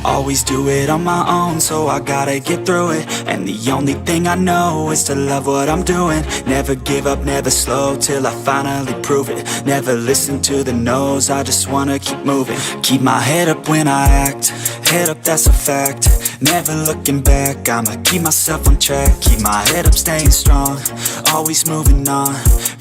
Always do it on my own, so I gotta get through it. And the only thing I know is to love what I'm doing. Never give up, never slow, till I finally prove it. Never listen to the no's, I just wanna keep moving. Keep my head up when I act, head up, that's a fact. Never looking back, I'ma keep myself on track. Keep my head up, staying strong, always moving on.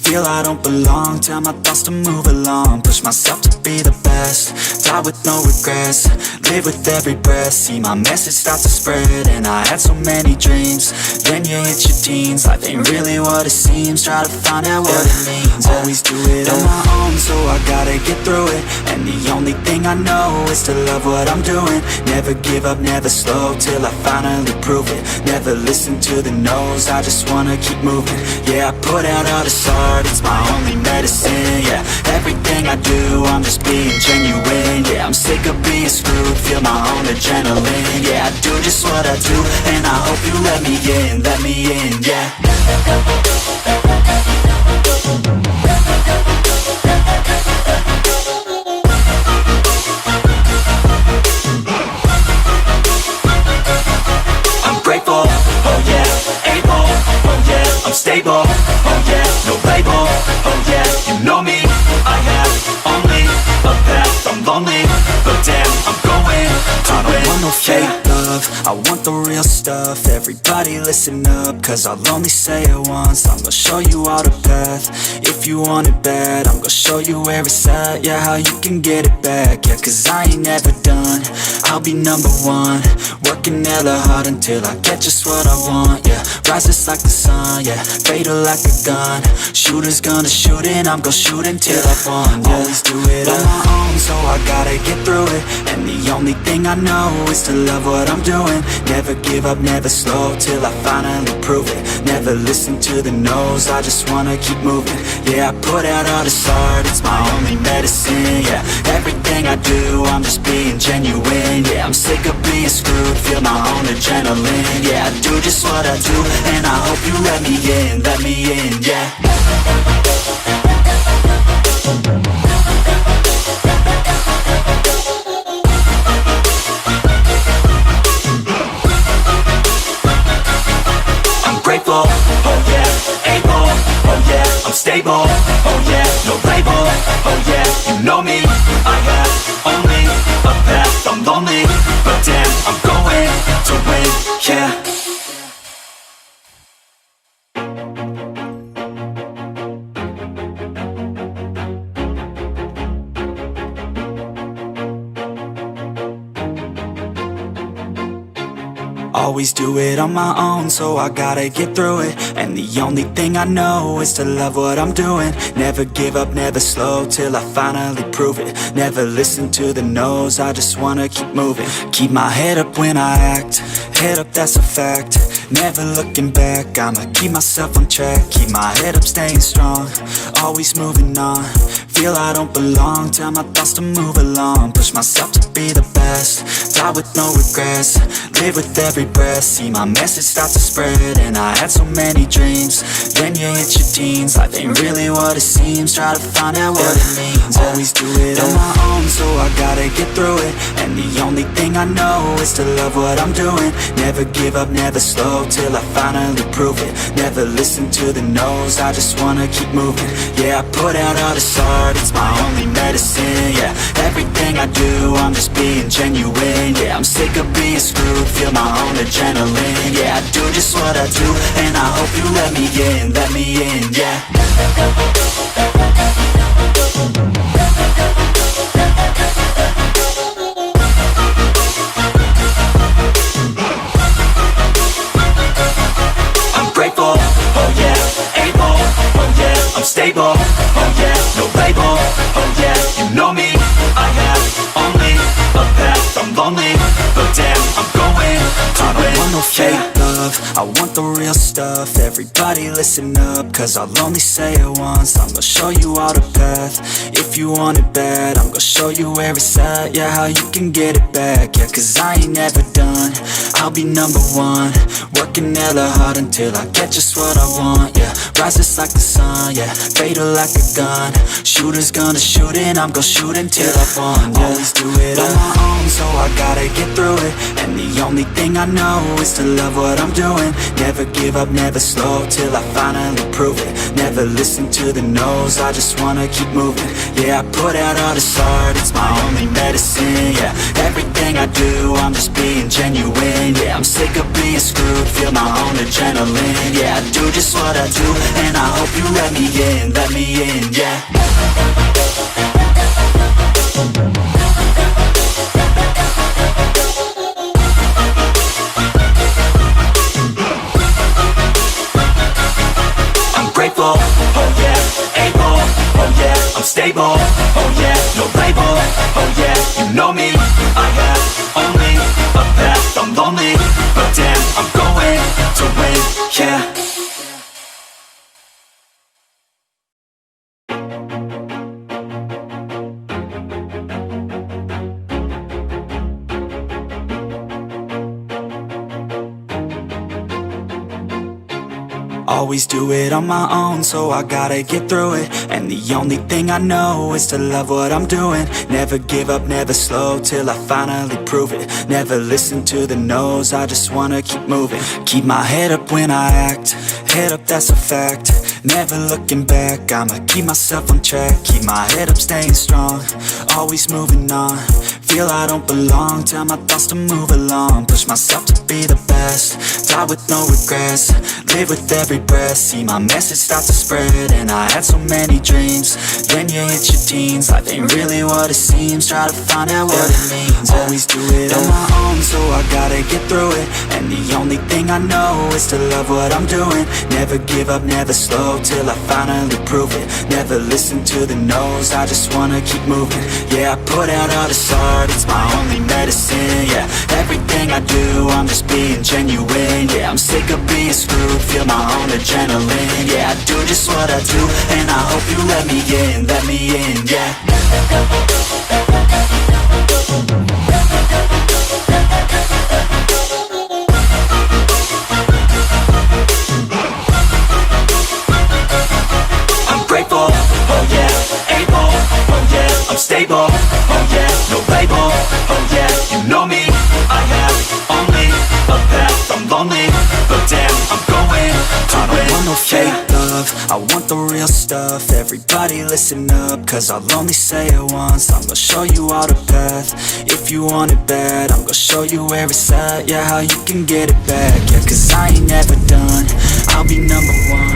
Feel I don't belong, tell my thoughts to move along. Push myself to be the best, die with no regrets. Live with every breath, see my message start to spread. And I had so many dreams, then you hit your teens. Life ain't really what it seems, try to find out what it means. Always do it on my own, so I gotta get through it. And the only thing I know is to love what I'm doing. Never give up, never slow, till I finally prove it. Never listen to the no's, I just wanna keep moving. Yeah, I put out all this art, it's my only medicine. Yeah, everything I do, I'm just being genuine. Yeah, I'm sick of being screwed, feel my own adrenaline. Yeah, I do just what I do, and I hope you let me in, yeah. I'm grateful, oh yeah, able, oh yeah, I'm stable, oh yeah, no label, oh yeah, you know me, I have only a path, I'm lonely, but damn, I'm going to win. I don't want no fake love, I want the real stuff. Everybody listen up, cause I'll only say it once. I'm gonna show you all the path, if you want it bad. I'm gonna show you where it's at, yeah, how you can get it back. Yeah, cause I ain't never done, I'll be number one. Working hella hard until I get just what I want, yeah. Rises like the sun, yeah, fatal like a gun. Shooter's gonna shoot and I'm gonna shoot until I won, yeah. Always do it on my own, so I gotta get through it. And the only thing I know is to love what I'm doing. Never give up, never slow, till I finally prove it. Never listen to the no's, I just wanna keep moving. Yeah, I put out all this art, it's my only medicine. Yeah, everything I do, I'm just being genuine. Yeah, I'm sick of being screwed, feel my own adrenaline. Yeah, I do just what I do, and I hope you let me in, yeah. Grateful, oh yeah, able, oh yeah, I'm stable, oh yeah, no label, oh yeah, you know me, I have only a path, I'm lonely, but damn, I'm going to win, yeah. Always do it on my own, so I gotta get through it. And the only thing I know is to love what I'm doing. Never give up, never slow, till I finally prove it. Never listen to the no's, I just wanna keep moving. Keep my head up when I act, head up, that's a fact. Never looking back, I'ma keep myself on track. Keep my head up, staying strong, always moving on. Feel I don't belong, tell my thoughts to move along. Push myself to be the best, die with no regrets. Live with every breath, see my message start to spread. And I had so many dreams, then you hit your teens. Life ain't really what it seems, try to find out what it means. Always do it on my own, so I gotta get through it. And the only thing I know is to love what I'm doing. Never give up, never slow, till I finally prove it. Never listen to the no's, I just wanna keep moving. Yeah, I put out all this art, it's my only medicine. Yeah, everything I do, I'm just being genuine. Yeah, I'm sick of being screwed, feel my own adrenaline. Yeah, I do just what I do, and I hope you let me in, yeah. I'm grateful, oh yeah, able, oh yeah, I'm stable, oh yeah, no label, oh yeah, you know me, I have only a path, I'm lonely, but damn, I'm going to win. I don't want no fake love, love, I want the real stuff. Everybody listen up, cause I'll only say it once. I'm gonna show you all the path. If you want it bad, I'm gonna show you where it's at. Yeah, how you can get it back. Yeah, cause I ain't never done. I'll be number one, working hella hard until I get just what I want. Yeah, rises like the sun, yeah, fatal like a gun. Shooter's gonna shoot and I'm gonna shoot until I won. Yeah, always do it on my own, so I gotta get through it. And the only thing I know is to love what I'm doing. Never give up, never slow, till I finally prove it. Never listen to the no's, I just wanna keep moving. Yeah, I put out all this art, it's my only medicine. Yeah, everything I do, I'm just being genuine. Yeah, I'm sick of being screwed, feel my own adrenaline. Yeah, I do just what I do, and I hope you let me in, yeah. I'm grateful, oh yeah, able, oh yeah, I'm stable, oh yeah, no label, oh yeah, you know me, I have only a path, I'm lonely, but damn, I'm going to win, yeah. Always do it on my own, so I gotta get through it. And the only thing I know is to love what I'm doing. Never give up, never slow, till I finally prove it. Never listen to the no's, I just wanna keep moving. Keep my head up when I act, head up, that's a fact. Never looking back, I'ma keep myself on track. Keep my head up, staying strong, always moving on. Feel I don't belong, tell my thoughts to move along. Push myself to be the best, die with no regrets. Live with every breath, see my message start to spread. And I had so many dreams, then you hit your teens. Life ain't really what it seems, try to find out what it means. Always do it on my own, so I gotta get through it. And the only thing I know is to love what I'm doing. Never give up, never slow, till I finally prove it. Never listen to the no's, I just wanna keep moving. Yeah, I put out all this art, it's my only medicine. Yeah, everything I do, I'm just being genuine. Yeah, I'm sick of being screwed, feel my own adrenaline. Yeah, I do just what I do, and I hope you let me in, yeah. I'm grateful, oh yeah, able, oh yeah, I'm stable, oh yeah, no label, oh yeah, you know me, I have only a path, I'm lonely, but damn, I'm going to win. I don't want no fake love, I want the real stuff. Everybody listen up, cause I'll only say it once. I'm gonna show you all the path. If you want it bad, I'm gonna show you where it's at. Yeah, how you can get it back. Yeah, cause I ain't never done, I'll be number one.